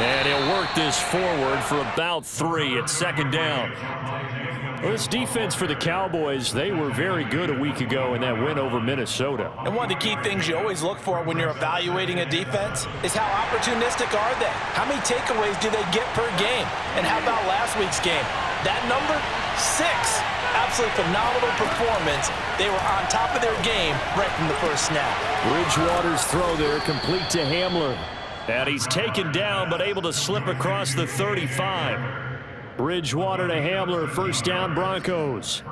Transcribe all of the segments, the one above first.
And he'll work this forward for about 3 at second down. Well, this defense for the Cowboys, they were very good a week ago in that win over Minnesota. And one of the key things you always look for when you're evaluating a defense is how opportunistic are they? How many takeaways do they get per game? And how about last week's game? That number, 6. Absolutely phenomenal performance. They were on top of their game right from the first snap. Bridgewater's throw there complete to Hamler. And he's taken down but able to slip across the 35. Bridgewater to Hamler, first down Broncos.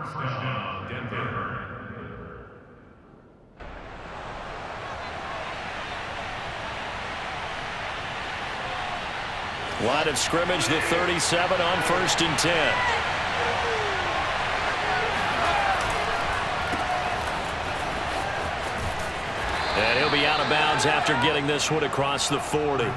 Line of scrimmage, the 37 on 1st and 10. And he'll be out of bounds after getting this one across the 40.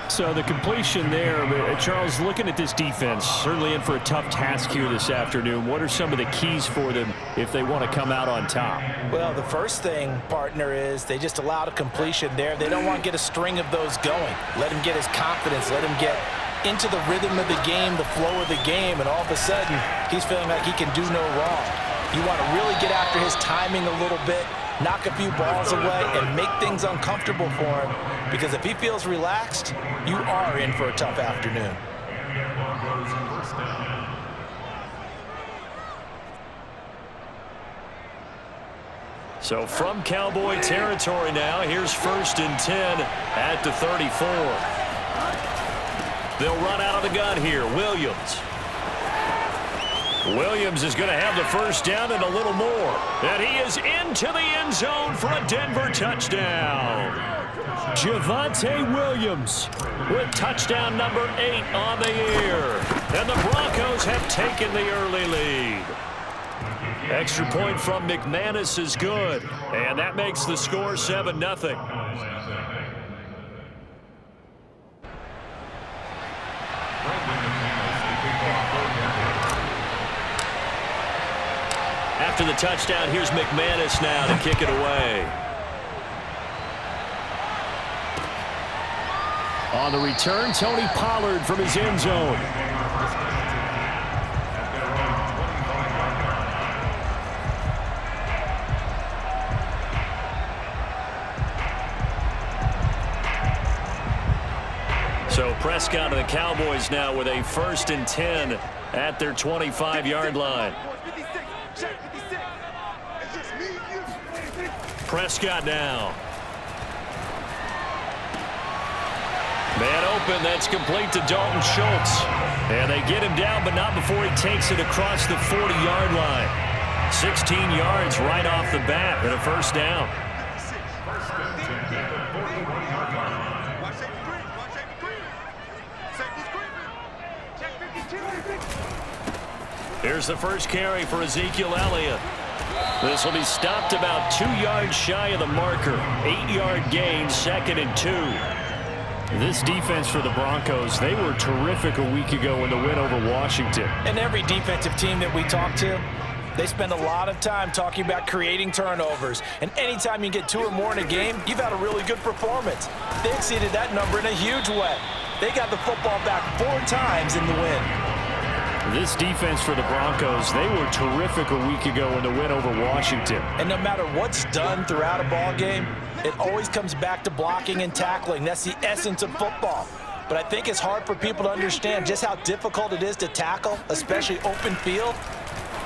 So the completion there, Charles, looking at this defense, certainly in for a tough task here this afternoon. What are some of the keys for them if they want to come out on top? Well, the first thing, partner, is they just allowed a completion there. They don't want to get a string of those going. Let him get his confidence. Let him get into the rhythm of the game, the flow of the game, and all of a sudden, he's feeling like he can do no wrong. You want to really get after his timing a little bit, knock a few balls away, and make things uncomfortable for him. Because if he feels relaxed, you are in for a tough afternoon. So from Cowboy territory now, here's 1st and 10 at the 34. They'll run out of the gun here. Williams is going to have the first down and a little more. And he is into the end zone for a Denver touchdown. Javonte Williams with touchdown number 8 on the year. And the Broncos have taken the early lead. Extra point from McManus is good. And that makes the score 7-0. After the touchdown, here's McManus now to kick it away. On the return, Tony Pollard from his end zone. So Prescott and the Cowboys now with a 1st and 10 at their 25-yard line. Prescott now. Man open, that's complete to Dalton Schultz. And they get him down, but not before he takes it across the 40-yard line. 16 yards right off the bat and a first down. Here's the first carry for Ezekiel Elliott. This will be stopped about 2 yards shy of the marker. 8-yard gain, 2nd and 2. This defense for the Broncos, they were terrific a week ago in the win over Washington. And every defensive team that we talk to, they spend a lot of time talking about creating turnovers. And anytime you get 2 or more in a game, you've had a really good performance. They exceeded that number in a huge way. They got the football back 4 times in the win. This defense for the Broncos, they were terrific a week ago in the win over Washington. And no matter what's done throughout a ball game, it always comes back to blocking and tackling. That's the essence of football. But I think it's hard for people to understand just how difficult it is to tackle, especially open field.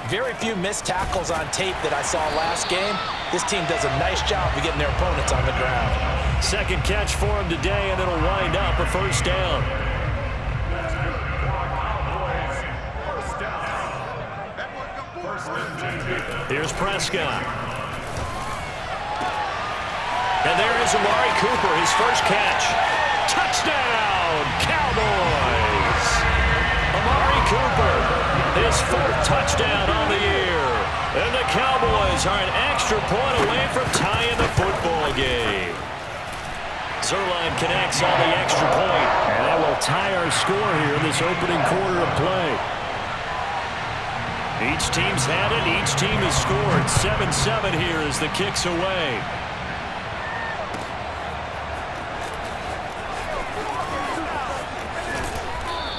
Very few missed tackles on tape that I saw last game. This team does a nice job of getting their opponents on the ground. Second catch for him today, and it'll wind up a first down. Here's Prescott. And there is Amari Cooper, his first catch. Touchdown, Cowboys! Amari Cooper, his 4th touchdown on the year. And the Cowboys are an extra point away from tying the football game. Zerline connects on the extra point. And that will tie our score here in this opening quarter of play. Each team's had it. Each team has scored. 7-7 here as the kick's away.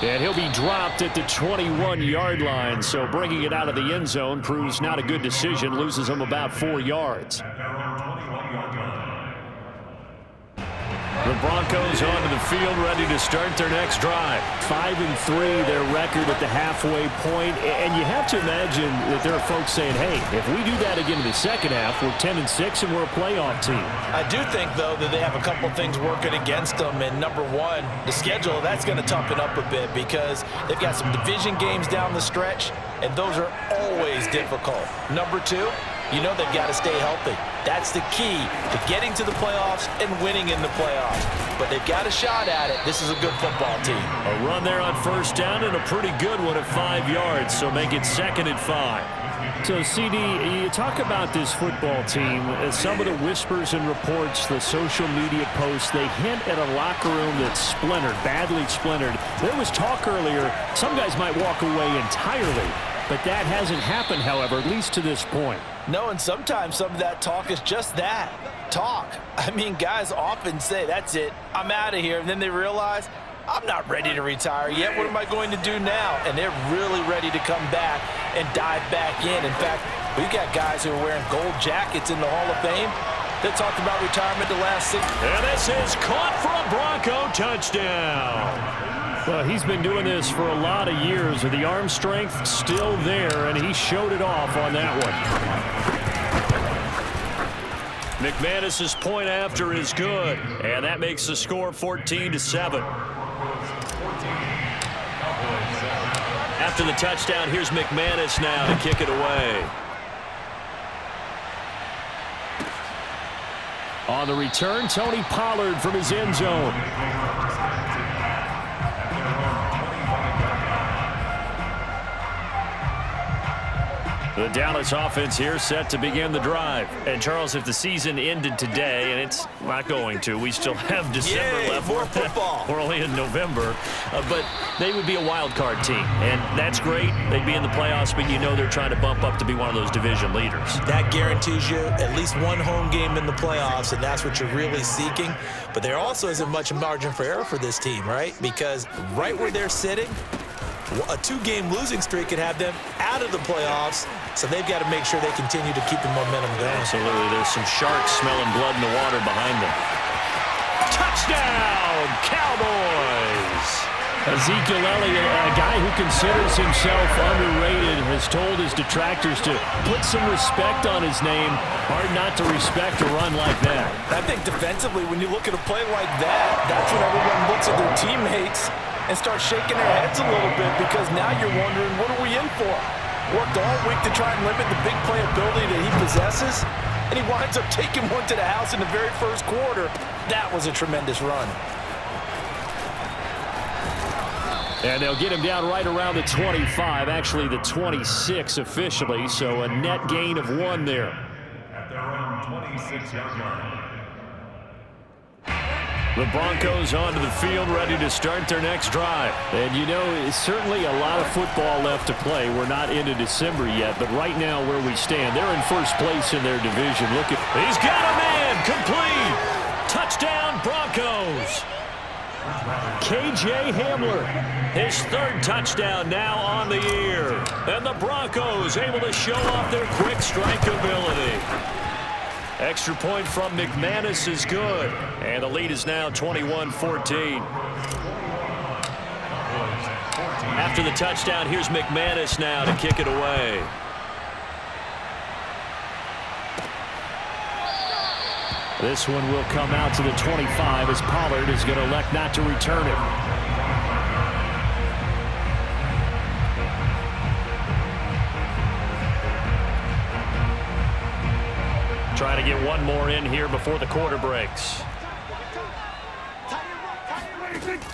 And he'll be dropped at the 21-yard line. So bringing it out of the end zone proves not a good decision. Loses him about 4 yards. The Broncos onto the field, ready to start their next drive. 5-3, their record at the halfway point. And you have to imagine that there are folks saying, hey, if we do that again in the second half, we're 10-6 and we're a playoff team. I do think, though, that they have a couple things working against them. And number one, the schedule, that's going to toughen up a bit because they've got some division games down the stretch, and those are always difficult. Number two, you know they've got to stay healthy. That's the key to getting to the playoffs and winning in the playoffs. But they've got a shot at it. This is a good football team. A run there on first down and a pretty good one at 5 yards, so make it 2nd and 5. So, CD, you talk about this football team. Some of the whispers and reports, the social media posts, they hint at a locker room that's splintered, badly splintered. There was talk earlier, some guys might walk away entirely. But that hasn't happened, however, at least to this point. No, and sometimes some of that talk is just that, talk. I mean, guys often say, that's it, I'm out of here. And then they realize, I'm not ready to retire yet. What am I going to do now? And they're really ready to come back and dive back in. In fact, we've got guys who are wearing gold jackets in the Hall of Fame that talked about retirement the last 6. And this is caught for a Bronco touchdown. Well, he's been doing this for a lot of years. The arm strength still there, and he showed it off on that one. McManus's point after is good, and that makes the score 14-7. After the touchdown, here's McManus now to kick it away. On the return, Tony Pollard from his end zone. The Dallas offense here set to begin the drive. And, Charles, if the season ended today, and it's not going to, we still have December left. More football. We're only in November. But they would be a wild card team. And that's great. They'd be in the playoffs, but you know they're trying to bump up to be one of those division leaders. That guarantees you at least one home game in the playoffs, and that's what you're really seeking. But there also isn't much margin for error for this team, right? Because right where they're sitting, a 2-game losing streak could have them out of the playoffs, so they've got to make sure they continue to keep the momentum going. Absolutely. There's some sharks smelling blood in the water behind them. Touchdown, Cowboys! Ezekiel Elliott, a guy who considers himself underrated, has told his detractors to put some respect on his name. Hard not to respect a run like that. I think defensively, when you look at a play like that, that's when everyone looks at their teammates and start shaking their heads a little bit, because now you're wondering, what are we in for? Worked all week to try and limit the big playability that he possesses, and he winds up taking one to the house in the very first quarter. That was a tremendous run. And they'll get him down right around the 25, actually the 26 officially, so a net gain of 1 there. At their own 26-yard line. The Broncos onto the field, ready to start their next drive. And you know, it's certainly a lot of football left to play. We're not into December yet, but right now where we stand, they're in first place in their division. Look at, he's got a man, complete. Touchdown, Broncos. KJ Hamler, his 3rd touchdown now on the year. And the Broncos able to show off their quick strike ability. Extra point from McManus is good. And the lead is now 21-14. After the touchdown, here's McManus now to kick it away. This one will come out to the 25 as Pollard is going to elect not to return it. Try to get one more in here before the quarter breaks.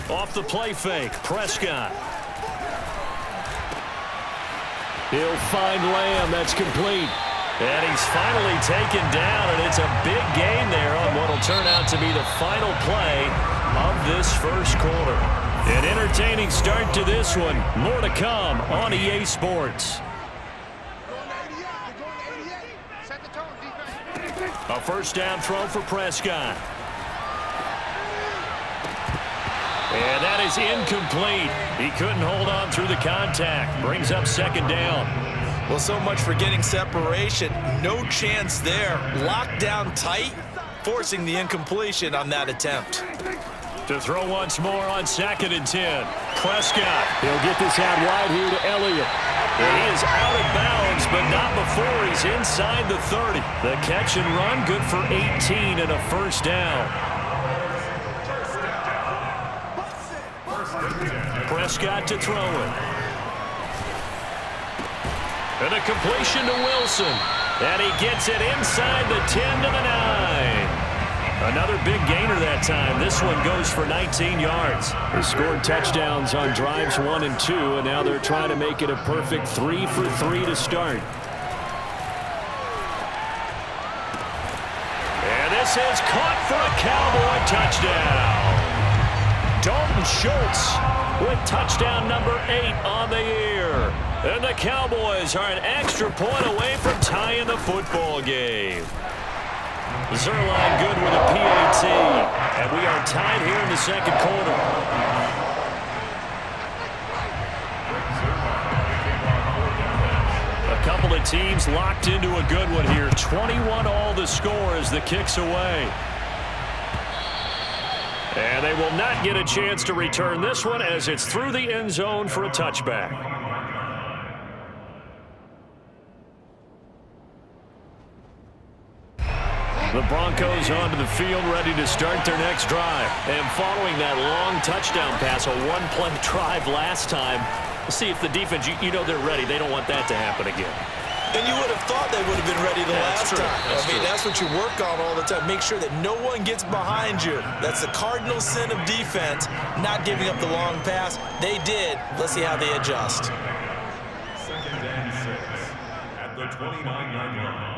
Off the play fake, Prescott. He'll find Lamb, that's complete. And he's finally taken down, and it's a big gain there on what will turn out to be the final play of this first quarter. An entertaining start to this one. More to come on EA Sports. A first down throw for Prescott. And that is is incomplete. He couldn't hold on through the contact. Brings up second down. Well, so much for getting separation. No chance there. Locked down tight, forcing the incompletion on that attempt. To throw once more on 2nd and 10. Prescott. He'll get this out wide here to Elliott. He is out of bounds, but not before he's inside the 30. The catch and run, good for 18 and a first down. Prescott to throw it. And a completion to Wilson. And he gets it inside the 10 to the 9. Another big gainer that time. This one goes for 19 yards. They scored touchdowns on drives 1 and 2, and now they're trying to make it a perfect 3 for 3 to start. And this is caught for a Cowboy touchdown. Dalton Schultz with touchdown number 8 on the year. And the Cowboys are an extra point away from tying the football game. Zerline good with a PAT. And we are tied here in the second quarter. A couple of teams locked into a good one here. 21 all the score as the kick's away. And they will not get a chance to return this one as it's through the end zone for a touchback. The Broncos onto the field, ready to start their next drive. And following that long touchdown pass, a one-play drive last time, we'll see if the defense, you know they're ready. They don't want that to happen again. And you would have thought they would have been ready the last time. That's what you work on all the time. Make sure that no one gets behind you. That's the cardinal sin of defense, not giving up the long pass. They did. Let's see how they adjust. 2nd and 6 at the 29-yard line.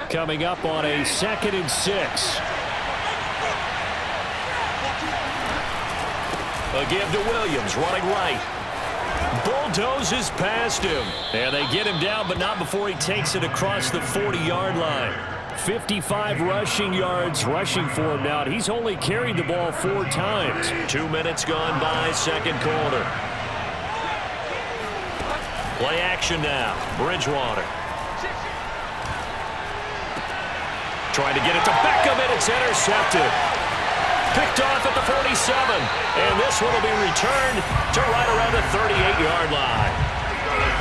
Coming up on a 2nd and 6. A give to Williams, running right. Bulldozes past him. And they get him down, but not before he takes it across the 40-yard line. 55 rushing yards rushing for him now. He's only carried the ball 4 times. 2 minutes gone by, second quarter. Play action now. Bridgewater. Trying to get it to Beckham, and it's intercepted. Picked off at the 47. And this one will be returned to right around the 38-yard line.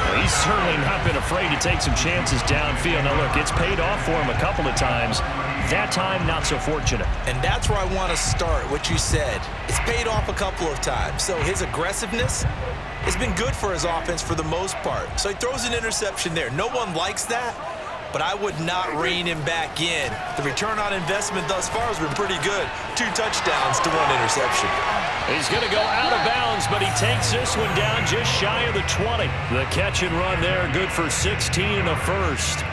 Well, he's certainly not been afraid to take some chances downfield. Now, look, it's paid off for him a couple of times. That time, not so fortunate. And that's where I want to start, what you said. It's paid off a couple of times. So his aggressiveness has been good for his offense for the most part. So he throws an interception there. No one likes that. But I would not rein him back in. The return on investment thus far has been pretty good. 2 touchdowns to 1 interception. He's going to go out of bounds, but he takes this one down just shy of the 20. The catch and run there, good for 16 and a first.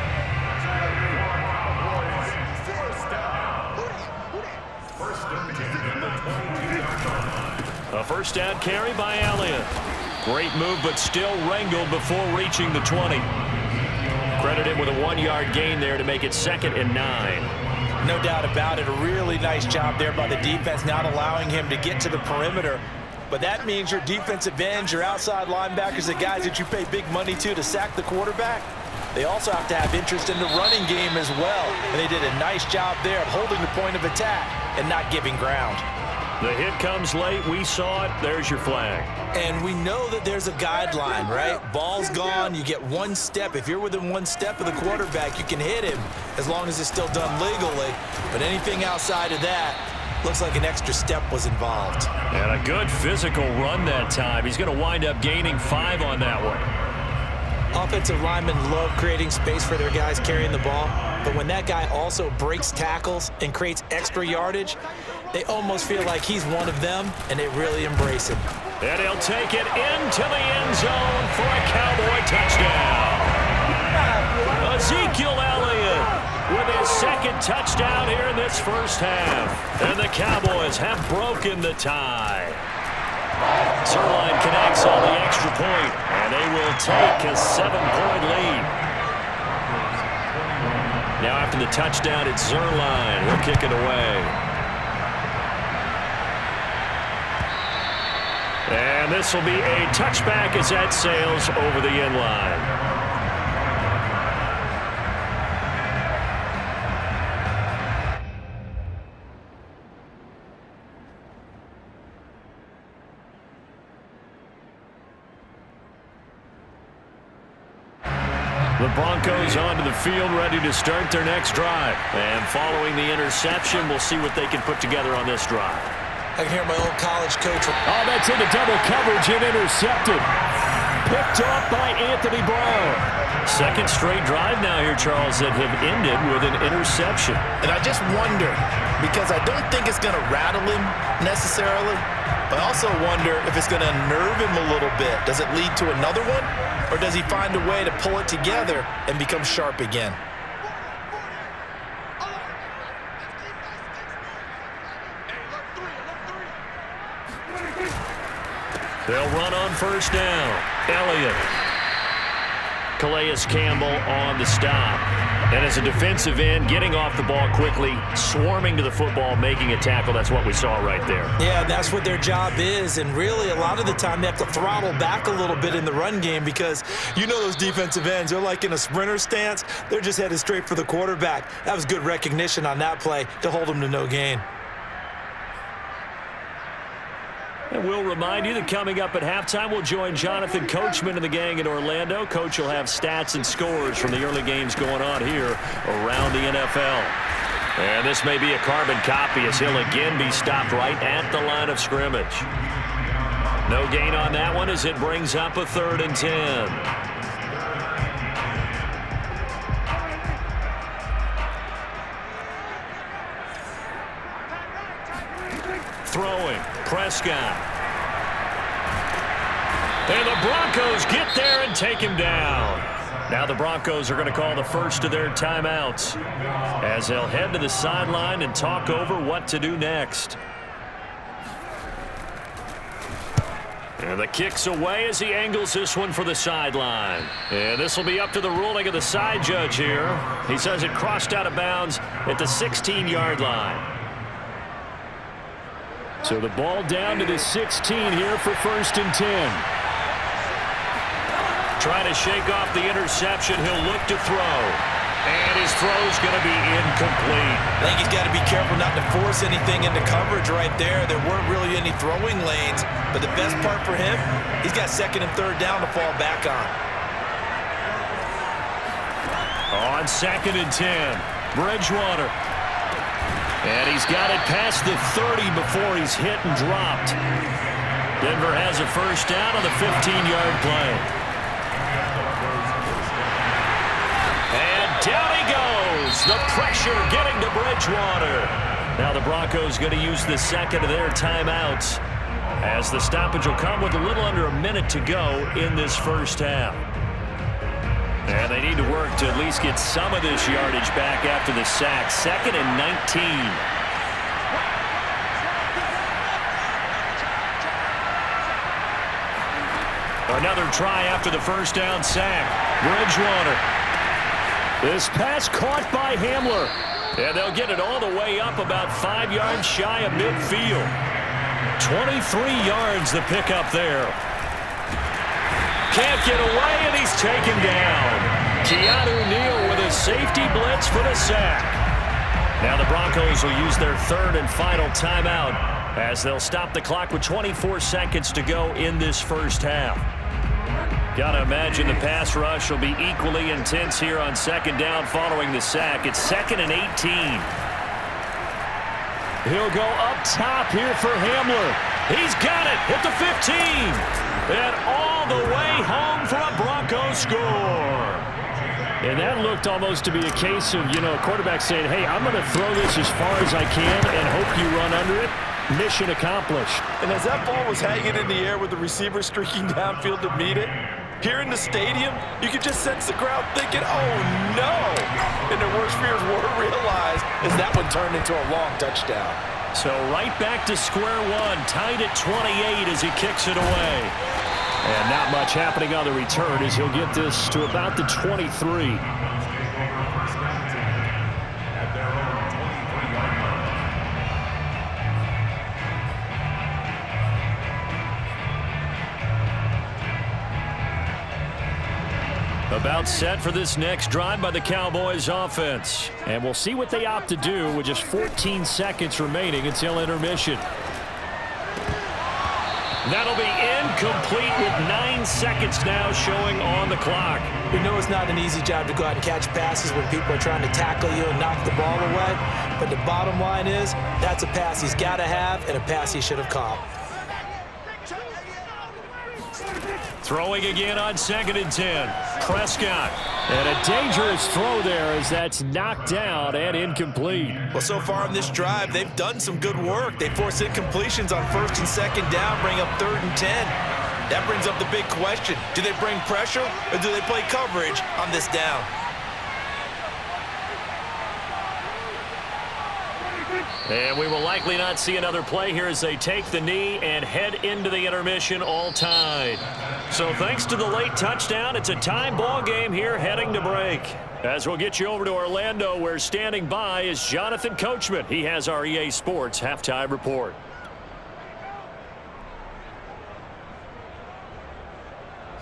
A first down carry by Elliott. Great move, but still wrangled before reaching the 20. Credit him with a 1-yard gain there to make it 2nd and 9. No doubt about it. A really nice job there by the defense, not allowing him to get to the perimeter. But that means your defensive ends, your outside linebackers, the guys that you pay big money to sack the quarterback, they also have to have interest in the running game as well. And they did a nice job there of holding the point of attack and not giving ground. The hit comes late. We saw it. There's your flag. And we know that there's a guideline, right? Ball's gone. You get 1 step. If you're within 1 step of the quarterback, you can hit him as long as it's still done legally. But anything outside of that, looks like an extra step was involved. And a good physical run that time. He's going to wind up gaining 5 on that one. Offensive linemen love creating space for their guys carrying the ball. But when that guy also breaks tackles and creates extra yardage, they almost feel like he's one of them, and they really embrace him. And he'll take it into the end zone for a Cowboy touchdown. Ezekiel Elliott with his 2nd touchdown here in this first half. And the Cowboys have broken the tie. Zerline connects on the extra point, and they will take a 7-point lead. Now after the touchdown, it's Zerline. He'll kick it away. And this will be a touchback as that sails over the end line. The Broncos onto the field, ready to start their next drive. And following the interception, we'll see what they can put together on this drive. I can hear my old college coach. Oh, that's into double coverage and intercepted. Picked off by Anthony Brown. Second straight drive now here, Charles, that have ended with an interception. And I just wonder, because I don't think it's going to rattle him necessarily, but I also wonder if it's going to nerve him a little bit. Does it lead to another one, or does he find a way to pull it together and become sharp again? They'll run on first down. Elliott. Calais Campbell on the stop. And as a defensive end, getting off the ball quickly, swarming to the football, making a tackle. That's what we saw right there. Yeah, that's what their job is. And really, a lot of the time, they have to throttle back a little bit in the run game because you know those defensive ends, they're like in a sprinter stance. They're just headed straight for the quarterback. That was good recognition on that play to hold them to no gain. And we'll remind you that coming up at halftime, we'll join Jonathan Coachman and the gang in Orlando. Coach will have stats and scores from the early games going on here around the NFL. And this may be a carbon copy as he'll again be stopped right at the line of scrimmage. No gain on that one as it brings up a 3rd and 10. Throwing, Prescott. And the Broncos get there and take him down. Now the Broncos are going to call the first of their timeouts as they'll head to the sideline and talk over what to do next. And the kick's away as he angles this one for the sideline. And this will be up to the ruling of the side judge here. He says it crossed out of bounds at the 16-yard line. So the ball down to the 16 here for 1st and 10. Trying to shake off the interception. He'll look to throw. And his throw's going to be incomplete. I think he's got to be careful not to force anything into coverage right there. There weren't really any throwing lanes. But the best part for him, he's got 2nd and 3rd down to fall back on. On 2nd and 10, Bridgewater. And he's got it past the 30 before he's hit and dropped. Denver has a first down on the 15-yard play. And down he goes. The pressure getting to Bridgewater. Now the Broncos going to use the second of their timeouts as the stoppage will come with a little under a minute to go in this first half. And they need to work to at least get some of this yardage back after the sack. 2nd and 19. Another try after the first down sack. Bridgewater. This pass caught by Hamler. And they'll get it all the way up about 5 yards shy of midfield. 23 yards the pickup there. Can't get away, and he's taken down. Keanu Neal with a safety blitz for the sack. Now the Broncos will use their 3rd and final timeout as they'll stop the clock with 24 seconds to go in this first half. Gotta imagine the pass rush will be equally intense here on 2nd down following the sack. It's 2nd and 18. He'll go up top here for Hamler. He's got it at the 15. And all the way home for a Broncos score. And that looked almost to be a case of, a quarterback saying, hey, I'm going to throw this as far as I can and hope you run under it. Mission accomplished. And as that ball was hanging in the air with the receiver streaking downfield to meet it, here in the stadium, you could just sense the crowd thinking, oh, no. And their worst fears were realized as that one turned into a long touchdown. So right back to square one, tied at 28 as he kicks it away. And not much happening on the return as he'll get this to about the 23. About set for this next drive by the Cowboys offense. And we'll see what they opt to do with just 14 seconds remaining until intermission. That'll be incomplete with 9 seconds now showing on the clock. We know it's not an easy job to go out and catch passes when people are trying to tackle you and knock the ball away. But the bottom line is, that's a pass he's got to have and a pass he should have caught. Throwing again on 2nd and 10. Prescott. And a dangerous throw there as that's knocked down and incomplete. Well, so far in this drive, they've done some good work. They force incompletions on 1st and 2nd down, bring up 3rd and 10. That brings up the big question. Do they bring pressure or do they play coverage on this down? And we will likely not see another play here as they take the knee and head into the intermission all tied. So thanks to the late touchdown, it's a tie ball game here heading to break. As we'll get you over to Orlando, where standing by is Jonathan Coachman. He has our EA Sports halftime report.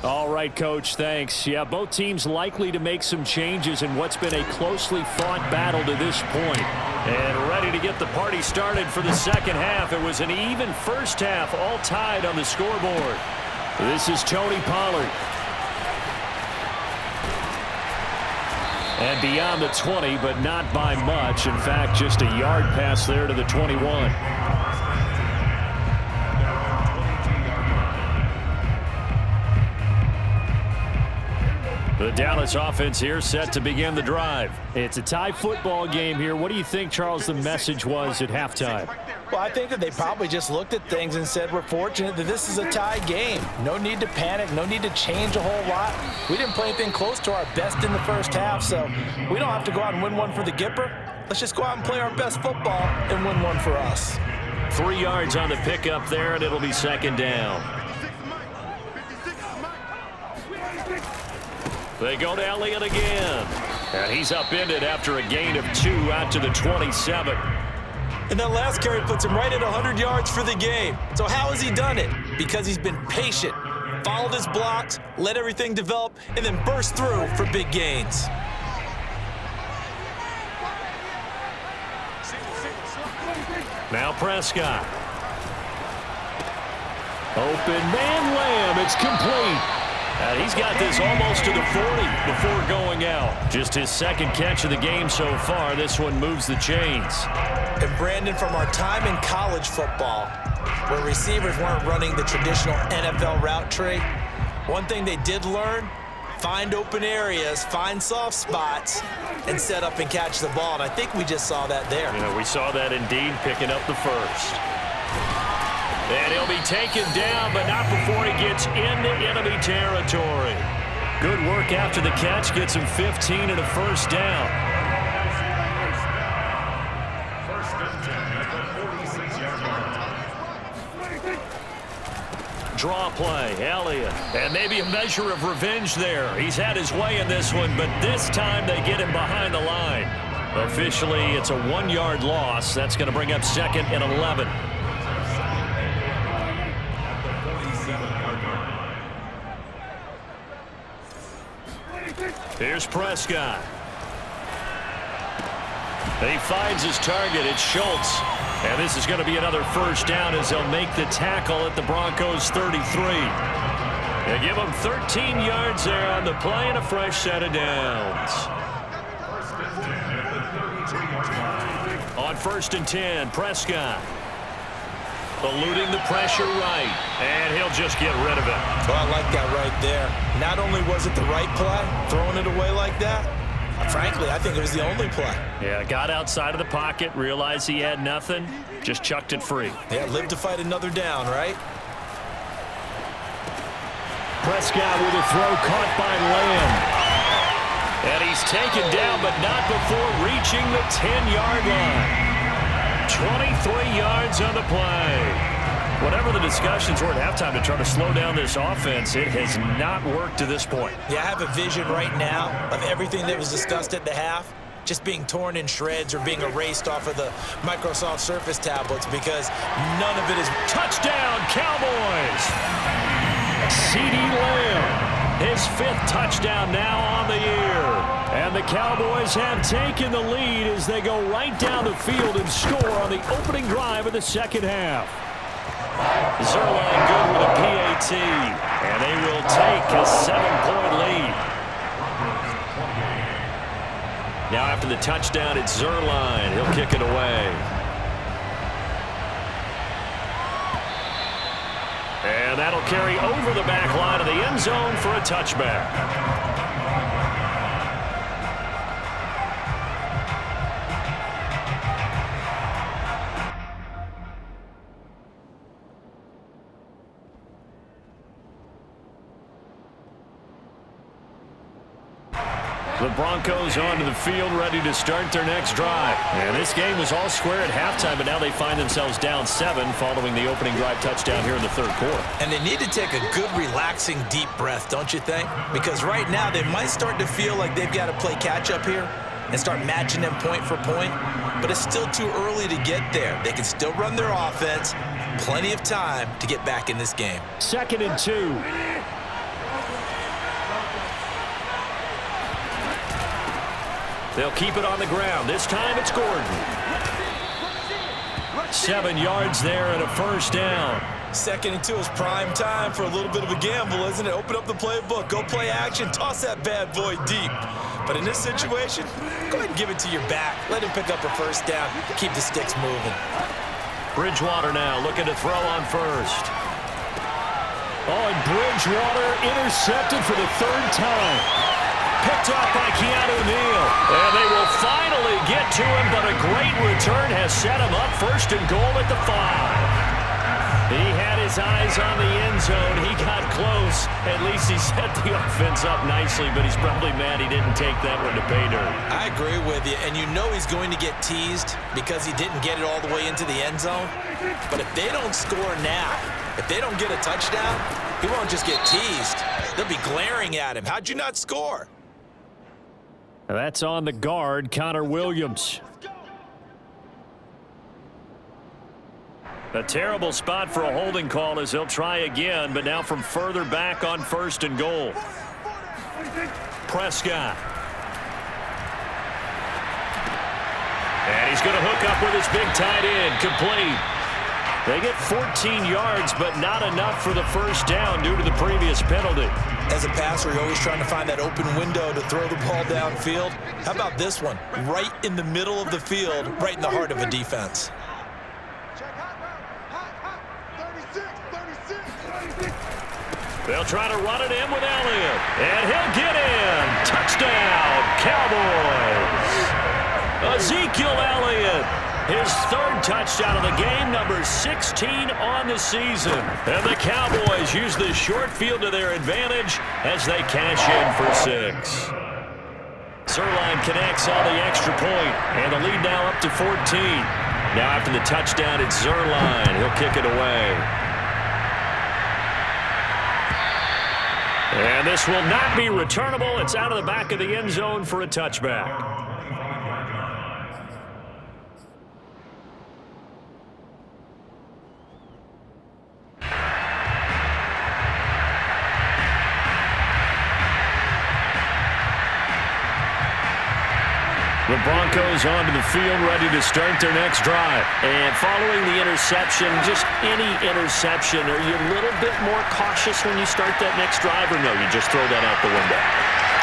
All right, Coach, thanks. Yeah, both teams likely to make some changes in what's been a closely fought battle to this point. And ready to get the party started for the second half. It was an even first half, all tied on the scoreboard. This is Tony Pollard. And beyond the 20, but not by much. In fact, just a yard pass there to the 21. The Dallas offense here set to begin the drive. It's a tie football game here. What do you think, Charles, the message was at halftime? Well, I think that they probably just looked at things and said, we're fortunate that this is a tie game. No need to panic. No need to change a whole lot. We didn't play anything close to our best in the first half, so we don't have to go out and win one for the Gipper. Let's just go out and play our best football and win one for us. 3 yards on the pickup there, and it'll be 2nd down. They go to Elliott again. And he's upended after a gain of 2 out to the 27. And that last carry puts him right at 100 yards for the game. So how has he done it? Because he's been patient, followed his blocks, let everything develop, and then burst through for big gains. Now Prescott. Open man Lamb. It's complete. And he's got this almost to the 40 before going out. Just his 2nd catch of the game so far. This one moves the chains. And Brandon, from our time in college football, where receivers weren't running the traditional NFL route tree, one thing they did learn, find open areas, find soft spots, and set up and catch the ball. And I think we just saw that there. You know, we saw that indeed, picking up the first. And he'll be taken down, but not before he gets into enemy territory. Good work after the catch. Gets him 15 and a first down. First and 10 at the 46-yard line. Draw play, Elliott. And maybe a measure of revenge there. He's had his way in this one, but this time they get him behind the line. Officially, it's a 1-yard loss. That's going to bring up 2nd and 11. Here's Prescott. He finds his target. It's Schultz. And this is going to be another first down as they'll make the tackle at the Broncos 33. They give him 13 yards there on the play and a fresh set of downs. On 1st and 10, Prescott. Eluding the pressure right, and he'll just get rid of it. Well, I like that right there. Not only was it the right play, throwing it away like that, frankly, I think it was the only play. Yeah, got outside of the pocket, realized he had nothing, just chucked it free. Yeah, live to fight another down, right? Prescott with a throw caught by Lamb. And he's taken down, but not before reaching the 10-yard line. 23 yards on the play. Whatever the discussions were at halftime to try to slow down this offense, it has not worked to this point. Yeah, I have a vision right now of everything that was discussed at the half just being torn in shreds or being erased off of the Microsoft Surface tablets because none of it is. Touchdown, Cowboys! CeeDee Lamb. His 5th touchdown now on the year. And the Cowboys have taken the lead as they go right down the field and score on the opening drive of the second half. Zerline good with a PAT. And they will take a 7-point lead. Now after the touchdown, it's Zerline. He'll kick it away. And that'll carry over the back line of the end zone for a touchback. The Broncos onto the field, ready to start their next drive. And this game was all square at halftime, but now they find themselves down 7 following the opening drive touchdown here in the third quarter. And they need to take a good, relaxing, deep breath, don't you think? Because right now they might start to feel like they've got to play catch-up here and start matching them point for point. But it's still too early to get there. They can still run their offense. Plenty of time to get back in this game. 2nd and 2. They'll keep it on the ground. This time it's Gordon. 7 yards there and a first down. 2nd and 2 is prime time for a little bit of a gamble, isn't it? Open up the playbook. Go play action. Toss that bad boy deep. But in this situation, go ahead and give it to your back. Let him pick up a first down. Keep the sticks moving. Bridgewater now looking to throw on first. Oh, and Bridgewater intercepted for the 3rd time. Picked up by Keanu Neal. And they will finally get to him, but a great return has set him up 1st and goal at the 5. He had his eyes on the end zone. He got close. At least he set the offense up nicely, but he's probably mad he didn't take that one to pay dirt. I agree with you, and you know he's going to get teased because he didn't get it all the way into the end zone. But if they don't score now, if they don't get a touchdown, he won't just get teased. They'll be glaring at him. How'd you not score? That's on the guard, Connor Williams. A terrible spot for a holding call as they'll try again, but now from further back on 1st and goal. Prescott. And he's going to hook up with his big tight end, complete. They get 14 yards, but not enough for the first down due to the previous penalty. As a passer, you're always trying to find that open window to throw the ball downfield. How about this one? Right in the middle of the field, right in the heart of a defense. They'll try to run it in with Elliott. And he'll get in. Touchdown, Cowboys. Ezekiel Elliott. His 3rd touchdown of the game, number 16 on the season. And the Cowboys use this short field to their advantage as they cash in for 6. Zerline connects on the extra point, and the lead now up to 14. Now after the touchdown, it's Zerline. He'll kick it away. And this will not be returnable. It's out of the back of the end zone for a touchback. The Broncos onto the field, ready to start their next drive. And following the interception, just any interception, are you a little bit more cautious when you start that next drive, or no, you just throw that out the window?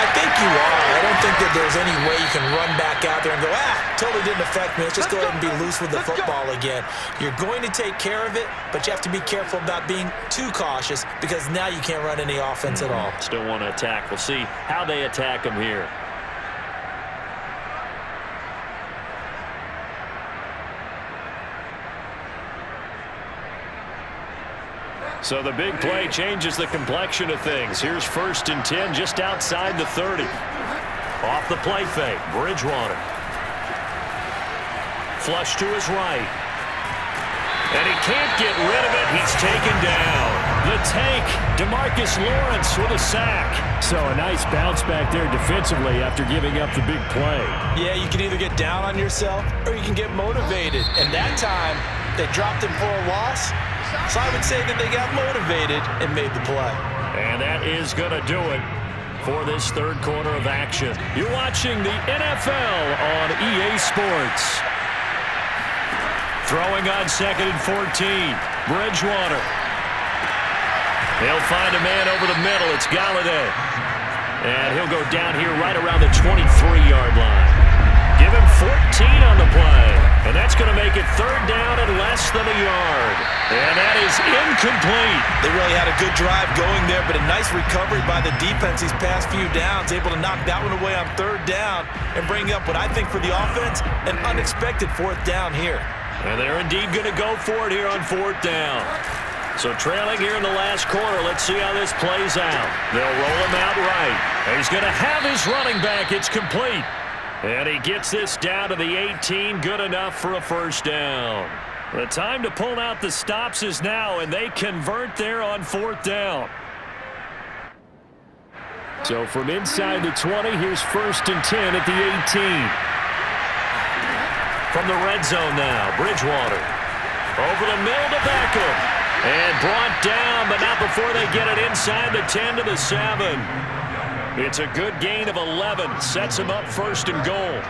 I think you are. I don't think that there's any way you can run back out there and go, totally didn't affect me. Let's just go ahead and be loose with the football again. You're going to take care of it, but you have to be careful about being too cautious because now you can't run any offense at all. Still want to attack. We'll see how they attack them here. So the big play changes the complexion of things. Here's 1st and 10 just outside the 30. Off the play fake, Bridgewater. Flush to his right. And he can't get rid of it. He's taken down. The tank, DeMarcus Lawrence with a sack. So a nice bounce back there defensively after giving up the big play. Yeah, you can either get down on yourself or you can get motivated. And that time, they dropped him for a loss. So I would say that they got motivated and made the play. And that is going to do it for this third quarter of action. You're watching the NFL on EA Sports. Throwing on 2nd and 14. Bridgewater. He'll find a man over the middle. It's Galladay. And he'll go down here right around the 23-yard line. Give him 14 on the play. And that's going to make it third down and less than a yard. And that is incomplete. They really had a good drive going there, but a nice recovery by the defense these past few downs, able to knock that one away on third down and bring up what I think for the offense, an unexpected fourth down here. And they're indeed going to go for it here on fourth down. So trailing here in the last quarter, let's see how this plays out. They'll roll him out right. He's going to have his running back. It's complete. And he gets this down to the 18, good enough for a first down. The time to pull out the stops is now, and they convert there on fourth down. So from inside the 20, here's 1st and 10 at the 18. From the red zone now, Bridgewater. Over the middle to Beckham. And brought down, but not before they get it inside the 10 to the 7. It's a good gain of 11. Sets him up 1st and goal.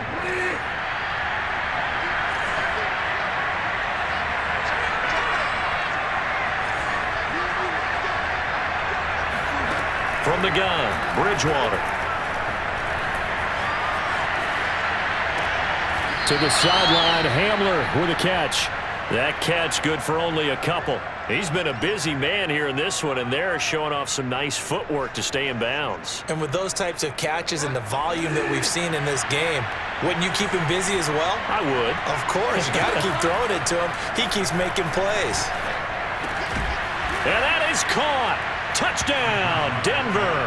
From the gun, Bridgewater. To the sideline, Hamler with a catch. That catch good for only a couple. He's been a busy man here in this one, and they're showing off some nice footwork to stay in bounds. And with those types of catches and the volume that we've seen in this game, wouldn't you keep him busy as well? I would. Of course. You got to keep throwing it to him. He keeps making plays. And that is caught. Touchdown, Denver.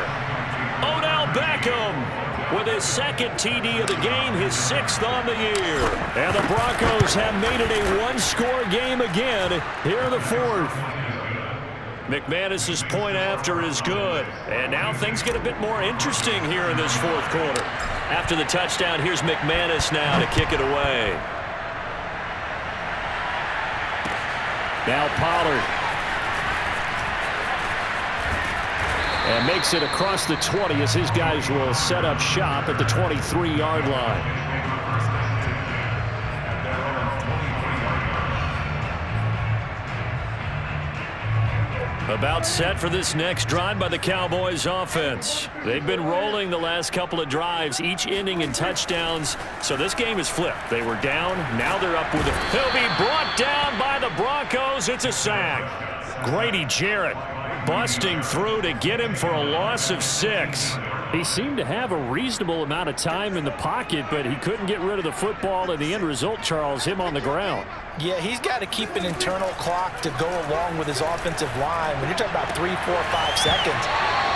Odell Beckham with his 2nd TD of the game, his 6th on the year. And the Broncos have made it a one-score game again here in the 4th. McManus's point after is good. And now things get a bit more interesting here in this 4th quarter. After the touchdown, here's McManus now to kick it away. Now Pollard. And makes it across the 20 as his guys will set up shop at the 23-yard line. About set for this next drive by the Cowboys offense. They've been rolling the last couple of drives, each ending in touchdowns. So this game is flipped. They were down, now they're up with it. He'll be brought down by the Broncos. It's a sack. Grady Jarrett busting through to get him for a loss of 6. He seemed to have a reasonable amount of time in the pocket, but he couldn't get rid of the football, and the end result, Charles, him on the ground. Yeah, he's got to keep an internal clock to go along with his offensive line. When you're talking about 3, 4, 5 seconds,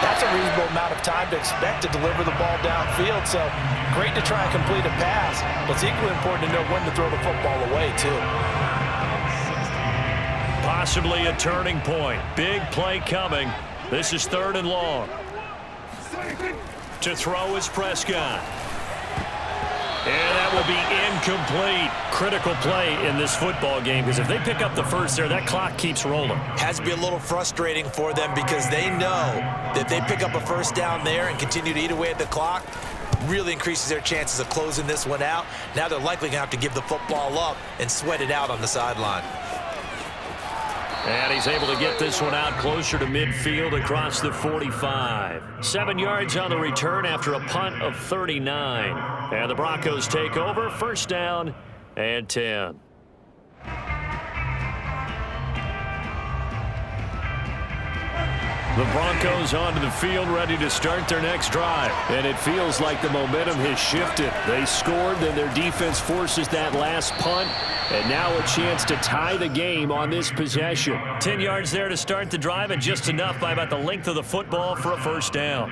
that's a reasonable amount of time to expect to deliver the ball downfield. So great to try and complete a pass, but it's equally important to know when to throw the football away, too. Possibly a turning point. Big play coming. This is 3rd and long. To throw is Prescott. And that will be incomplete. Critical play in this football game, because if they pick up the first there, that clock keeps rolling. Has to be a little frustrating for them because they know that they pick up a first down there and continue to eat away at the clock, really increases their chances of closing this one out. Now they're likely going to have to give the football up and sweat it out on the sideline. And he's able to get this one out closer to midfield across the 45. 7 yards on the return after a punt of 39. And the Broncos take over, 1st down and 10. The Broncos onto the field, ready to start their next drive. And it feels like the momentum has shifted. They scored, then their defense forces that last punt. And now a chance to tie the game on this possession. 10 yards there to start the drive, and just enough by about the length of the football for a first down.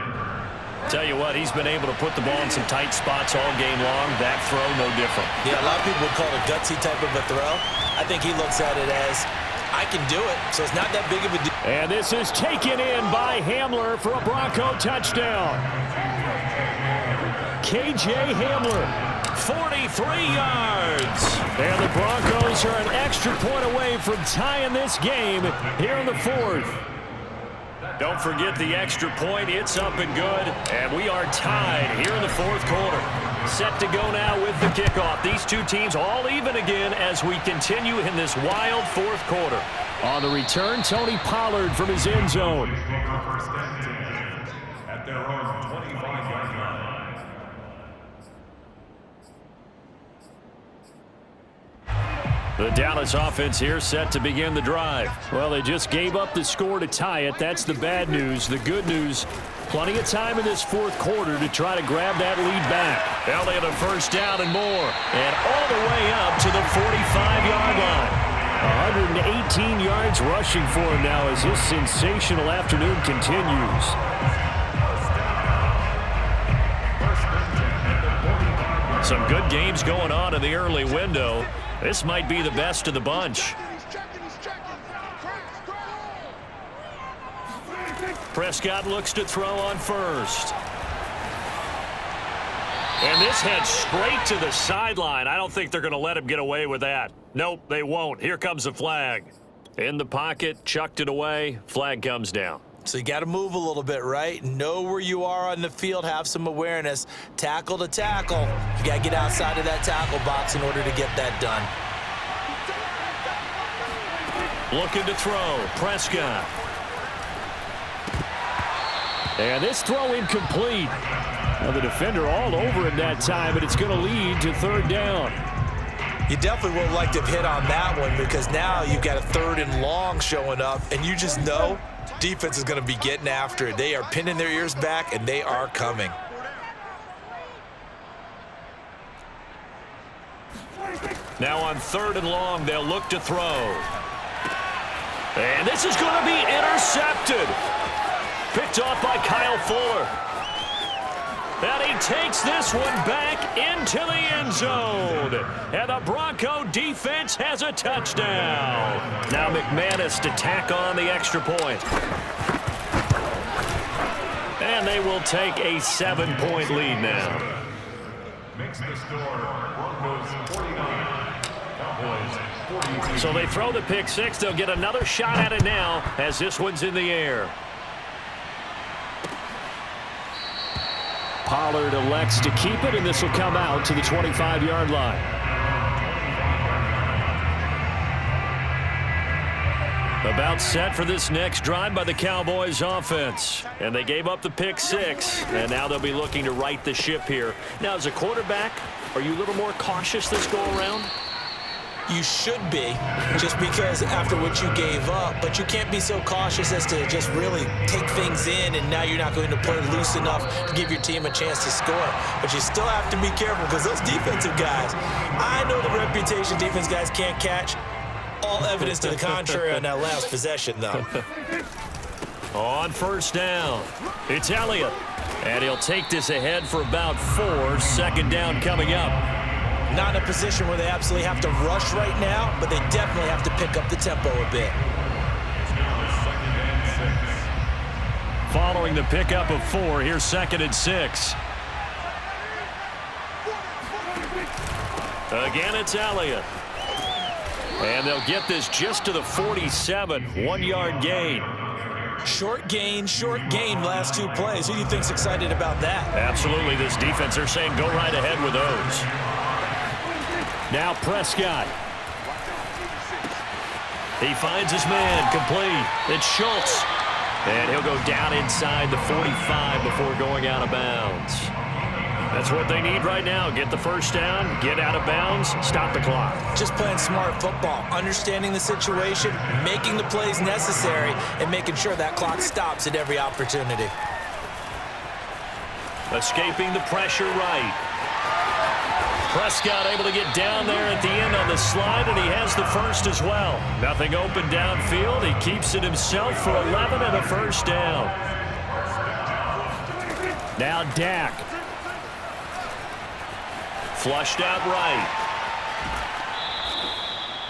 Tell you what, he's been able to put the ball in some tight spots all game long. That throw, no different. Yeah, a lot of people would call it a gutsy type of a throw. I think he looks at it as, I can do it, so it's not that big of a deal. And this is taken in by Hamler for a Bronco touchdown. KJ Hamler, 43 yards. And the Broncos are an extra point away from tying this game here in the 4th. Don't forget the extra point. It's up and good. And we are tied here in the fourth quarter. Set to go now with the kickoff. These two teams all even again as we continue in this wild fourth quarter. On the return, Tony Pollard from his end zone. At their own 25-yard line. The Dallas offense here set to begin the drive. Well, they just gave up the score to tie it. That's the bad news. The good news, plenty of time in this fourth quarter to try to grab that lead back. Elliott a first down and more. And all the way up to the 45-yard line. 118 yards rushing for him now as this sensational afternoon continues. Some good games going on in the early window. This might be the best of the bunch. Prescott looks to throw on first. And this heads straight to the sideline. I don't think they're going to let him get away with that. Nope, they won't. Here comes the flag. In the pocket, chucked it away. Flag comes down. So you got to move a little bit, right? Know where you are on the field, have some awareness. Tackle to tackle. You got to get outside of that tackle box in order to get that done. Looking to throw. Prescott. And this throw incomplete. Now the defender all over him that time, but it's going to lead to third down. You definitely would like to have hit on that one because now you've got a third and long showing up, and you just know defense is going to be getting after it. They are pinning their ears back, and they are coming. Now on third and long, they'll look to throw. And this is going to be intercepted. Picked off by Kyle Fuller. And he takes this one back into the end zone. And the Bronco defense has a touchdown. Now McManus to tack on the extra point. And they will take a 7-point lead now. Makes the score Broncos 49, Cowboys 42. So they throw the pick six. They'll get another shot at it now as this one's in the air. Pollard elects to keep it, and this will come out to the 25-yard line. About set for this next drive by the Cowboys offense. And they gave up the pick six, and now they'll be looking to right the ship here. Now, as a quarterback, are you a little more cautious this go-around? You should be, just because after what you gave up, but you can't be so cautious as to just really take things in, and now you're not going to play loose enough to give your team a chance to score. But you still have to be careful because those defensive guys, I know the reputation defense guys can't catch. All evidence to the contrary on that last possession, though. On first down, it's Elliott. And he'll take this ahead for about 4. Second down coming up. Not in a position where they absolutely have to rush right now, but they definitely have to pick up the tempo a bit. Following the pickup of 4, here's 2nd and 6. Again, it's Elliott. And they'll get this just to the 47, 1-yard gain. Short gain, last 2 plays. Who do you think's excited about that? Absolutely, this defense, they're saying go right ahead with those. Now Prescott. He finds his man, complete. It's Schultz. And he'll go down inside the 45 before going out of bounds. That's what they need right now. Get the first down, get out of bounds, stop the clock. Just playing smart football, understanding the situation, making the plays necessary, and making sure that clock stops at every opportunity. Escaping the pressure right. Prescott able to get down there at the end on the slide, and he has the first as well. Nothing open downfield. He keeps it himself for 11 and a first down. Now Dak. Flushed out right.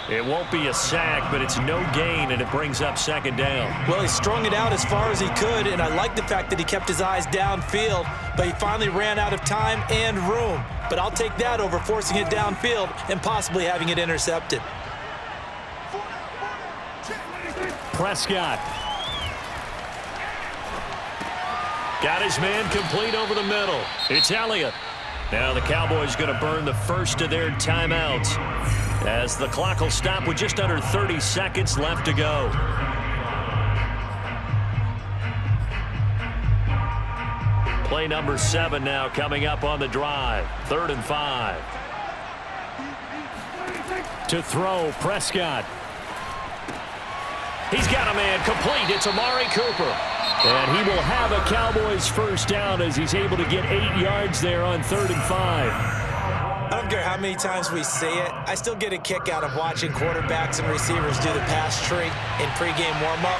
It won't be a sack, but it's no gain, and it brings up 2nd down. Well, he strung it out as far as he could, and I like the fact that he kept his eyes downfield, but he finally ran out of time and room. But I'll take that over forcing it downfield and possibly having it intercepted. Prescott. Got his man complete over the middle. It's Elliott. Now the Cowboys going to burn the first of their timeouts as the clock will stop with just under 30 seconds left to go. Play number 7 now coming up on the drive. 3rd and 5. To throw, Prescott. He's got a man complete. It's Amari Cooper. And he will have a Cowboys first down as he's able to get 8 yards there on 3rd and 5. I don't care how many times we see it. I still get a kick out of watching quarterbacks and receivers do the pass tree in pregame warm-up.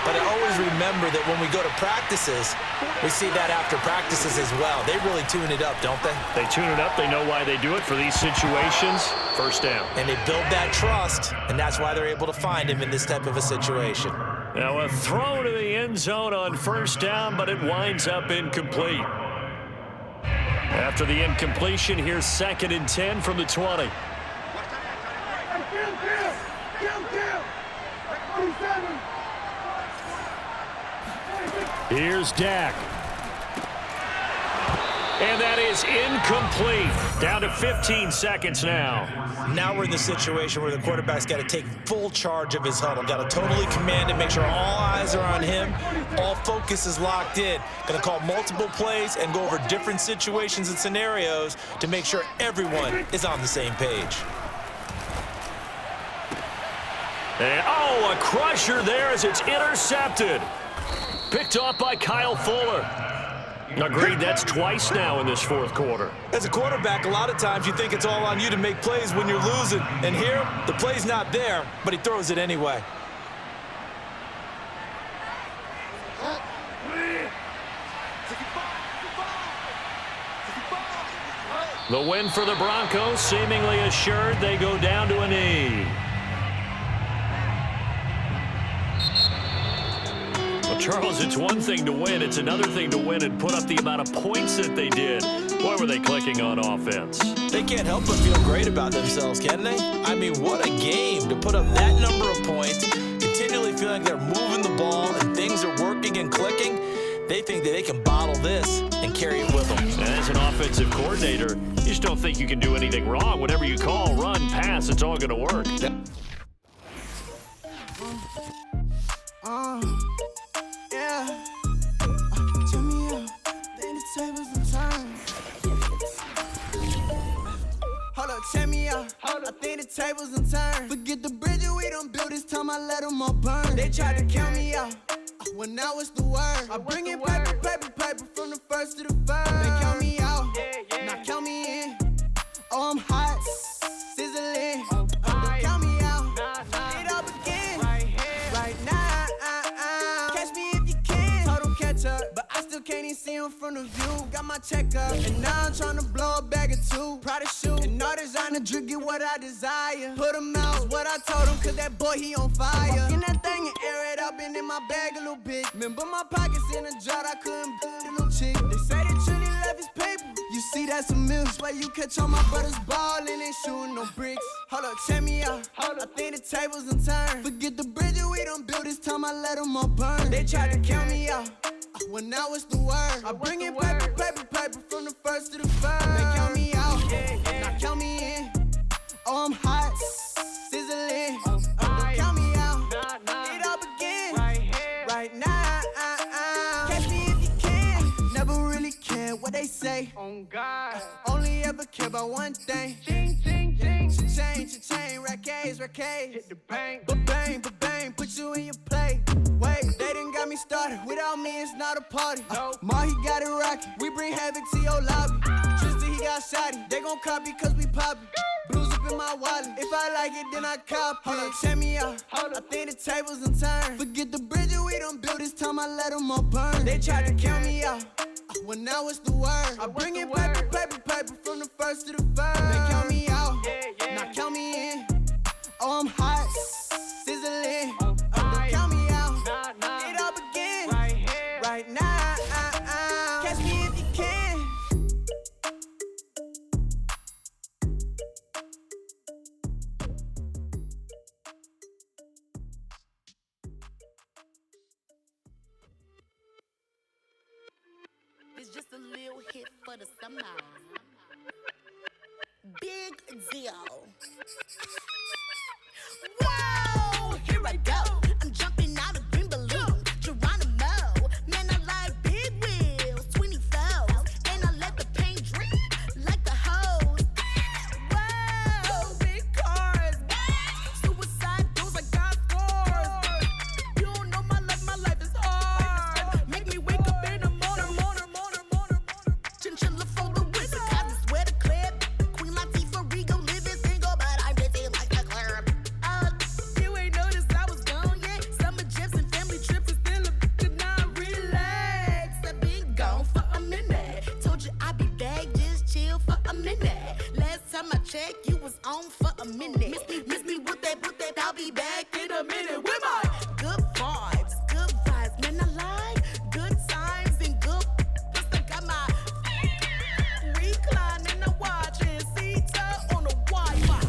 But I always remember that when we go to practices, we see that after practices as well. They really tune it up, don't they? They tune it up. They know why they do it for these situations. First down. And they build that trust, and that's why they're able to find him in this type of a situation. Now a throw to the end zone on first down, but it winds up incomplete. After the incompletion, here's 2nd and 10 from the 20. Here's Dak. And that is incomplete. Down to 15 seconds now. Now we're in the situation where the quarterback's got to take full charge of his huddle. Got to totally command it, make sure all eyes are on him. All focus is locked in. Going to call multiple plays and go over different situations and scenarios to make sure everyone is on the same page. And, oh, a crusher there as it's intercepted. Picked off by Kyle Fuller. Agreed, that's twice now in this 4th quarter. As a quarterback, a lot of times you think it's all on you to make plays when you're losing. And here, the play's not there, but he throws it anyway. The win for the Broncos seemingly assured. They go down to a knee. Well, Charles, it's one thing to win. It's another thing to win and put up the amount of points that they did. Boy, were they clicking on offense. They can't help but feel great about themselves, can they? I mean, what a game to put up that number of points, continually feeling like they're moving the ball and things are working and clicking. They think that they can bottle this and carry it with them. And as an offensive coordinator, you just don't think you can do anything wrong. Whatever you call, run, pass, it's all going to work. Yeah. Turn me up, then the tables and turn. Hold up, check me out. I think the tables and turn. Forget the bridge we done built, this time I let them all burn. They tried to count me out. When now it's the word. I bring in paper from the first to the third. They count me out, now count me in. Oh, I'm hot, sizzling. Don't count me out, it all begin right now. Catch me if you can. Total catch up, but I still can't even see him from the view. Got my check up, and now I'm trying to blow a bag or two. Proud of shoe, and all designer drip, get what I desire. Put him out, is what I told him, cause that boy, he on fire. Fucking that thing and air it up, been in my bag a little bit. Remember my pockets in a drought, I couldn't build a little chick. They say that Trinity left his paper. You see that's a mill, where you catch all my brothers ballin', ain't shooting no bricks. Hold up, check me out. I think the tables and turn. Forget the bridge we done built, this time I let them all burn. They tried to count me out. When now it's the word. I bring in paper from the first to the third. They count me out, now count me in. Oh, I'm hot, sizzling. Don't count me out, it all begin right now. Catch me if you can. Never really care what they say. On God, only ever care about one thing. Ching, ching, ching. Cha-ching, rackets. Hit the bank, ba-bang, put you in your play. Wait, they done got me started. Without me, it's not a party. Ma, he got it rockin'. We bring havoc to your lobby. Tristan, he got shotty. They gon' copy cause we poppin'. Blues up in my wallet. If I like it, then I cop it. Hold up, check me out. I think the tables and turn. Forget the bridge we done built, this time I let them all burn. They tried to count me out. When now it's the word. I bring in paper from the first to the third. They count me out, now count me in. Oh, I'm hot, sizzling. Don't count me out, it all begin right now. Catch me if you can. for the summer. Big deal. Whoa, here I go. I'm jumping out of green balloon. Geronimo, man, I like big wheels, 24s, and I let the paint drip like the hose. Whoa, big cars, suicide doors, I got scores. You don't know my life is hard. Make me wake up in the morning. Chinchilla for the wizard, cause I swear to clip. Queen Latifah, Rigo, living single, but I'm busy like a club. You ain't noticed I was gone yet. Summer jets and family trips is still a could not relax. I've been gone for a minute. Told you I'd be back, just chill for a minute. Last time I checked, you was on for a minute. Miss me with that, I'll be back in a minute. With my good vibes, man, I like good times and good. Plus I got my recline and I watch and see on the Wi-Fi.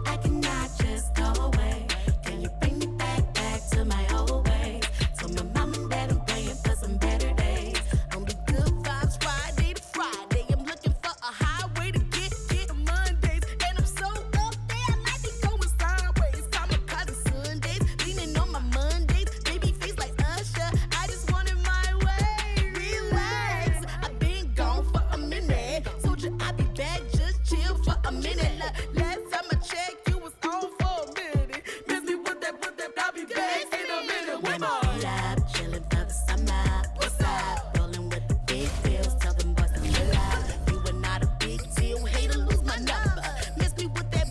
I cannot just go away. Can you bring me back to my old ways? Told my mom and dad I'm praying for some better days. Only good vibes Friday to Friday. I'm looking for a highway to get to Mondays. And I'm so up there, I might be going sideways. Kamikaze Sundays, leaning on my Mondays. Baby face like Usher, I just want it my way. Relax, I've been gone for a minute. Told you I'd be back, just chill for a minute. Last time I checked, you was on for a minute. Miss me with that, I'll be back in a minute. With my love, chilling for the summer. What's up? Rolling with the big wheels, tell them boys to chill out. You were not a big deal, hate to lose my number. Miss me with that,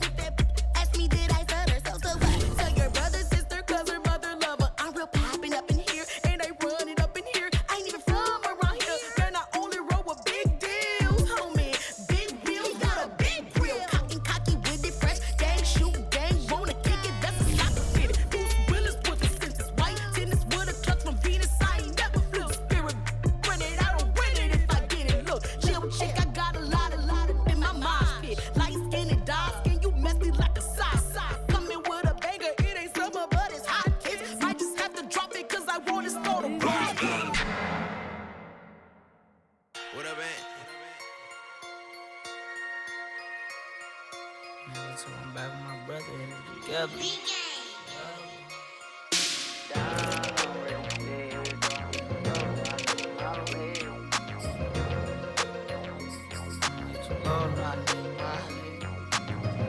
ask me did I stutter, so what? Tell your brother, sister, cousin, mother, lover. I'm real popping up in here, and I run it up in here. I ain't even from around here, man, I only roll with big deals, homie. Big wheels, got a big grill. Cocky with it, fresh, gang, shoot, gang, wanna kick it, that's a soccer fit. Bruce Willis with the senses, white tennis with a clutch from Venus. I ain't never flew spirit, run it, I don't win it if I get it. Look, chill chick, I got a lot in my mind. Light skin and dark skin, you messy like a sock. Coming with a banger, it ain't summer, but it's hot. Kids might just have to drop it, cause I want to start a rock. What up, man? So I'm back with my brother and we together.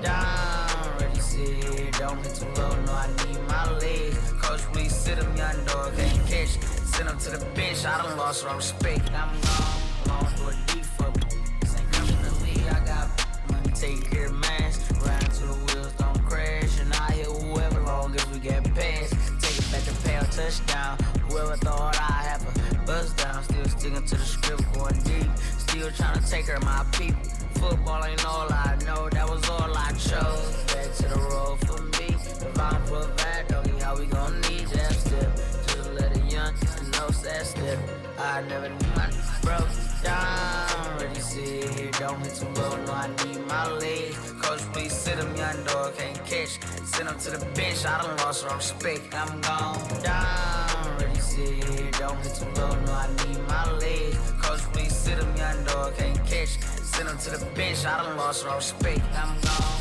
Down, ready, sit. Don't get too low, no, I need my legs. Coach, please sit him, young dog, can't catch. Send him to the bench, I done lost all respect. I'm gone to a D for me. This ain't coming to me, I got money, take care of mans. Ride till the wheels don't crash. And I hit whoever long as we get past. Take it back to pay a touchdown. Whoever thought I have a buzz down. Still sticking to the script, going deep. Still trying to take care of my people. Football ain't all I know, that was all I chose. Back to the road for me. If I'm for that, doggy, how we gon' need that step? Just let a young know that step. I never knew my broke down. Ready, sit here, don't hit too low, no, I need my legs. Coach, please sit him, young dog, can't catch. Send him to the bench, I done lost all respect. I'm gone down. Ready, sit here, don't hit too low, no, I need my legs. Coach, please sit him, young dog, can't catch. Send him to the bench, I done lost all respect. I'm gone.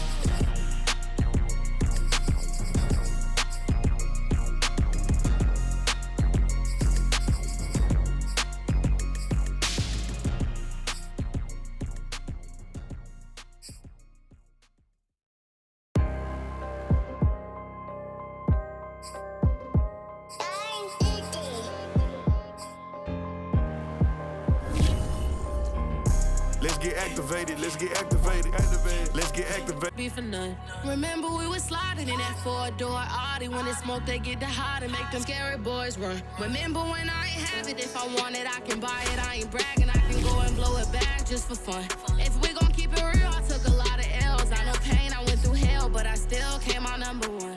Let's get activated. Let's get activated. Be for none. Remember we was sliding in that 4-door Audi. When it's smoke, they get the hot and make them scary boys run. Remember when I ain't have it? If I want it, I can buy it. I ain't bragging, I can go and blow it back just for fun. If we gon' keep it real, I took a lot of L's. I know pain, I went through hell, but I still came out number one.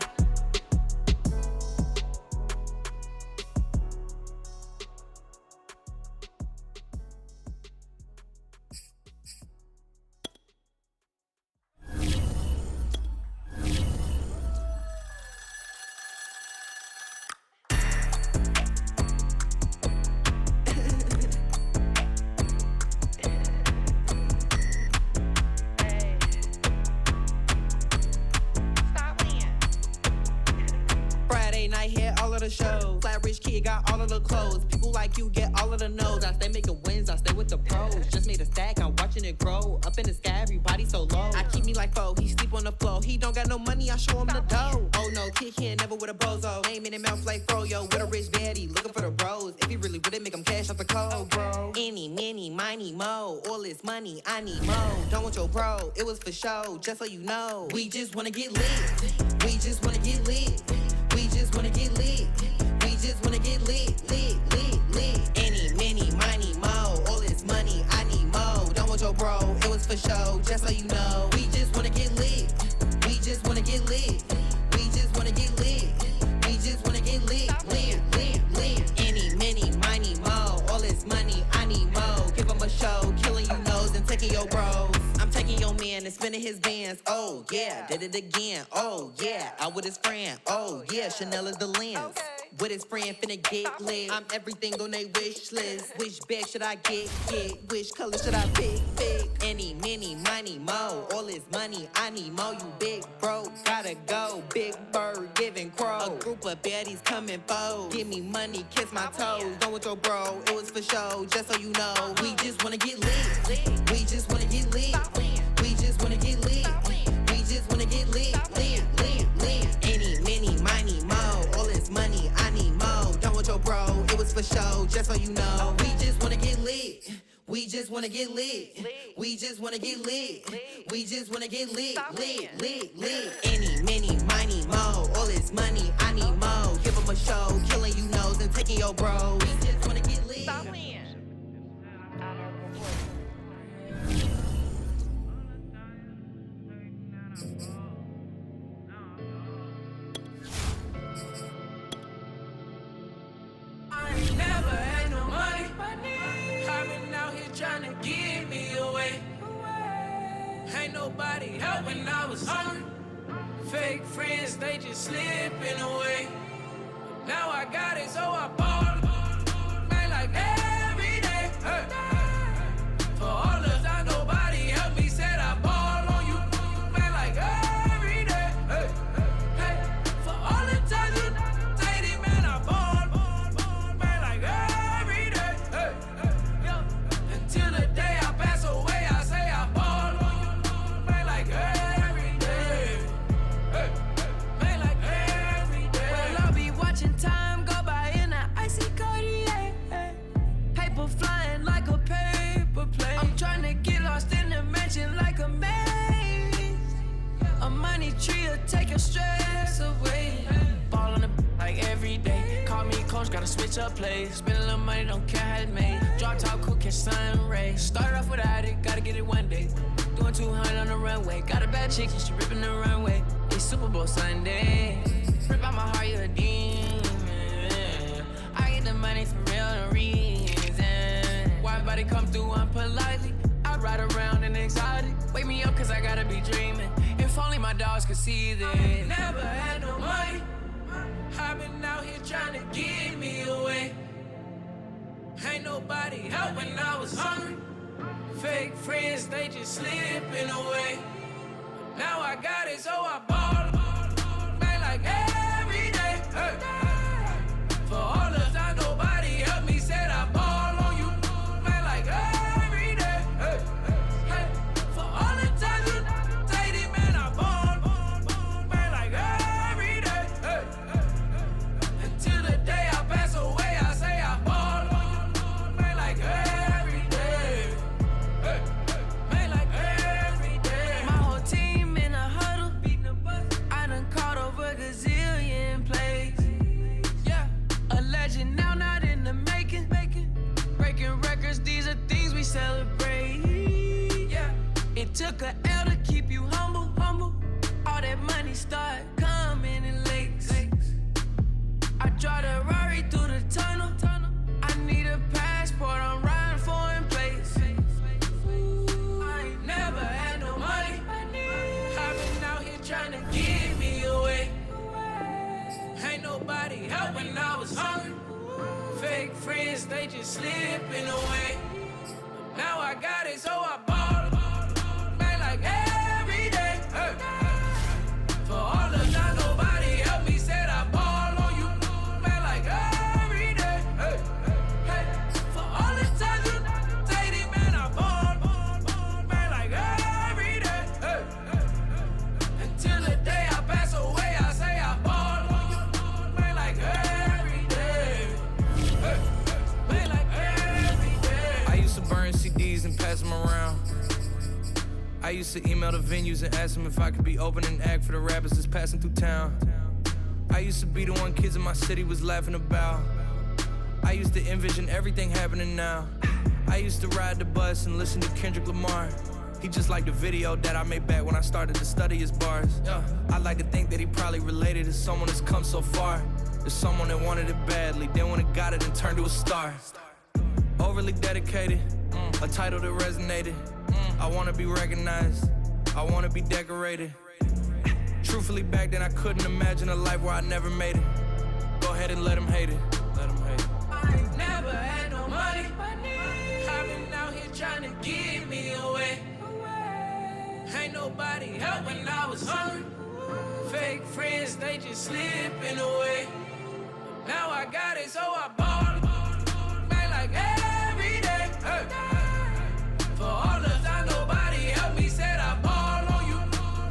the show. Flat rich kid got all of the clothes. People like you get all of the no's. I stay making wins, I stay with the pros. Just made a stack, I'm watching it grow. Up in the sky, everybody so low. I keep me like foe, he sleep on the floor. He don't got no money, I show him the dough. Oh no, kid can't never with a bozo. Name in his mouth like froyo. With a rich baddie, looking for the bros. If he really would it, make him cash off the cold, bro. Any, many, miny, mo. All this money, I need mo. Don't want your bro, it was for show. Just so you know, we just wanna get lit. We just wanna get lit. We just wanna get lit. We just wanna get lit, lit, lit, lit. Any, many, miny, mo. All this money, I need mo. Don't want your bro, it was for show. Just so you know, we just wanna get lit. We just wanna get lit. We just wanna get lit. We just wanna get lit, lit, lit, lit. Any, many, miny, mo. All this money, I need mo. Give him a show, killing you nose and taking your bros. I'm taking your man and spinning his bands. Oh yeah, did it again. Oh yeah, out with his friend. Oh yeah, Chanel is the lens. With his friend finna get lit. I'm everything on they wish list. Which bag should I get? Which color should I pick? Any, many, money, mo. All this money, I need mo. You big bro, gotta go. Big bird giving crow. A group of baddies coming foe. Give me money, kiss my toes. Don't want your bro, it was for show. Just so you know, we just wanna get lit. We just wanna get lit. We just wanna get lit. We just wanna get lit, lit, lit, lit. Any, many, money, mo. All this money, I need mo. Don't want your bro, it was for show. Just so you know, we just wanna get lit. We just wanna get lit. We just wanna get lit. We just wanna get lit, lit, lit, lit. Any, many, money, mo. All this money, I need mo. Give him a show, killing you nose and taking your bros. We just wanna get lit. I ain't never had no money. I've been out here trying to give me away. Ain't nobody help when I was hungry. Fake friends, they just slipping away. Now I got it, so I ball. Man, like every day. Hey. For all the time nobody helped me, said I ball on you. Man, like every day. Hey. Hey. For all the times you dated, man, I ball. Man, like every day. Hey. Hey. Until the day I pass away, I say I ball on you. Man, like every day. Hey. Man, like every day. Well, I'll be watching time go by in an icy Cartier. Paper flying like a paper plane. I'm trying to get lost in the mansion like a maze. A money tree will take your stress away. Ball on the like every day. Call me coach, gotta switch up plays. Spend a little money, don't care how it made. Drop top, cool, catch sun rays. Started off without it, gotta get it one day. Doing 200 on the runway. Got a bad chick, and she ripping the runway. It's Super Bowl Sunday. Rip out my heart, you a demon. I get the money for real, no reason. Why everybody come through unpolitely? I ride around in exotic. Wake me up, cause I gotta be dreaming. If only my dogs could see this. Never had no money. I've been out here trying to give me away. Ain't nobody help when I was hungry. Fake friends, they just slipping away. Now I got it, so I ball. Man, like every day. Hey. For all the time nobody helped me, said I ball on you. Man, like every day. Hey. Hey. For all the times you dated, man, I ball. Man, like every day. Hey. Until the day I pass away, I say I ball on you. Man, like every day. Hey. Man, like every day. My whole team in a huddle, beating the bus. I done caught over a gazillion plays. Yeah, a legend now, not in the making. Breaking records, these are things we celebrate. Yeah, it took a L to keep you humble. All that money start coming in lakes. I draw the Rari through the tunnel. I need a passport, I'm riding foreign place. I ain't never had no money. I've been out here trying to give me away. Ain't nobody help when I was hungry. Fake friends, they just slipping away. Now I got it, so I ball. Man, like every day. Hey. For all the time nobody helped me, said I ball on you. Man, pass them around. I used to email the venues and ask them if I could be opening act for the rappers that's passing through town. I used to be the one kids in my city was laughing about. I used to envision everything happening now. I used to ride the bus and listen to Kendrick Lamar. He just liked the video that I made back when I started to study his bars. I like to think that he probably related to someone that's come so far. There's someone that wanted it badly, then when it got it and turned to a star. Overly dedicated, a title that resonated. I wanna be recognized, I wanna be decorated. Truthfully, back then I couldn't imagine a life where I never made it. Go ahead and let him hate it, let him hate it. I ain't never had no money. I've been out here trying to give me away. Ain't nobody help when I was hungry. Fake friends, they just slipping away. Now I got it, so I ball it. Man, like every day. Hey. For all the time nobody helped me, said I ball on you.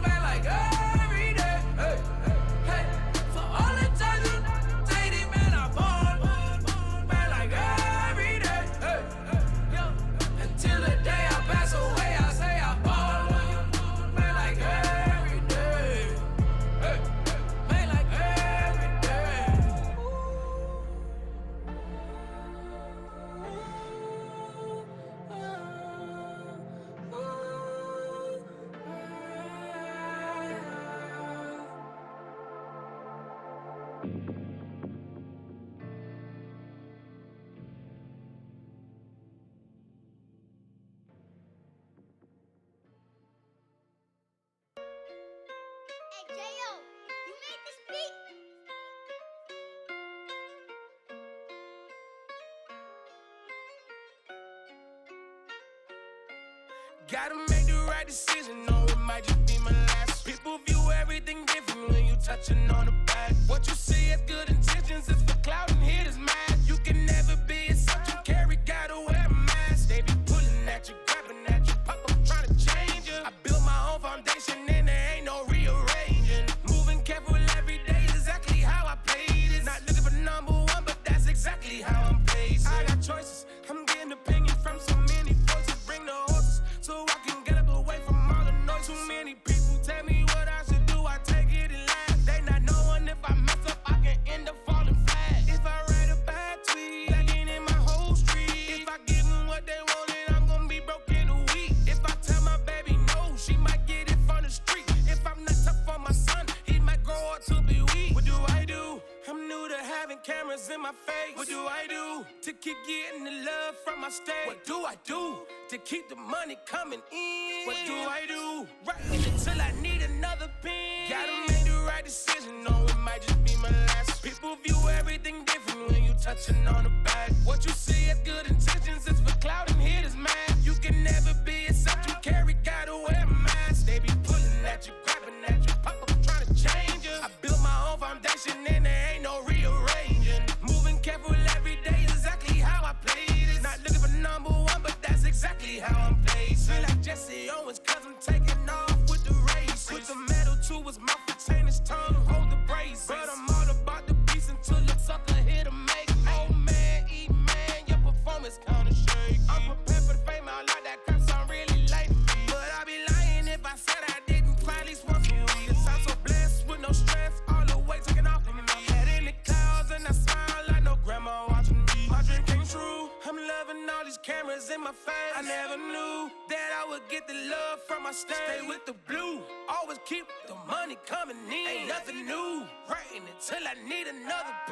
Man, like every day. Hey. Hey. For all the times you dated it, man, I ball. Man, like every day. Hey. Hey. Until the day I pass away, I say I ball on you. Man, like every day. Hey. Man, like every day. Hey, J.O., you made this beat? Gotta make the right decision, no, it might just be my last. People view everything different when you touching on the back. What you see as good intentions is for clout and hitters mad. You can never be a subject you carry, gotta wear a mask. They be pulling at you, grabbing at you, pop up trying to change you. I built my own foundation and there ain't no rearranging. Moving careful every day is exactly how I played it. Not looking for number one, but that's exactly how I'm paid. I got choices, I'm getting opinion from so many voices. Bring the horses so I can get up away from all the noise. Too many people tell me what I should do, I take it and laugh. They not knowing if I mess up, I can end up falling flat. If I write a bad tweet, lagging in my whole street. If I give them what they wanted, I'm gonna be broke in a week. If I tell my baby no, she might get it from the street. If I'm not tough on my son, he might grow up to be weak. What do I do? I'm new to having cameras in my face. What do I do to keep getting the love from my state? What do I do to keep the money coming in? What do I do? Writing until I need another pen. Gotta make the right decision, no, it might just be my last. People view everything different when you touching on the back. What you see as good intentions is for clout and hitters mad. You can never be a subject you carry, gotta wear a mask. They be pulling at you, grabbing at you, pop up trying to change you. I built my own foundation and there ain't no rearranging. Moving careful every day is exactly how I played it. Not looking for number one, but that's exactly how I'm paid. Feel like Jesse Owens, cause I'm taking off with the race. Put the metal to his mouth, retain his tongue, hold the brace. But I'm all about the beats until the sucker hit a make. Oh man, eat man, your performance kinda shaky. I'm prepared for the fame, I like that crap sound really late to me. But I'd be lying if I said I didn't cry at least once a week. Cause I'm so blessed with no stress, all the weight taken off of me. Head in the clouds and I smile like no grandma watching me. My dream came true, I'm loving all these cameras in my face. I never knew that I would get the love from my state. Stay with the blue, always keep the money coming in. Ain't nothing new, writing until I need another piece.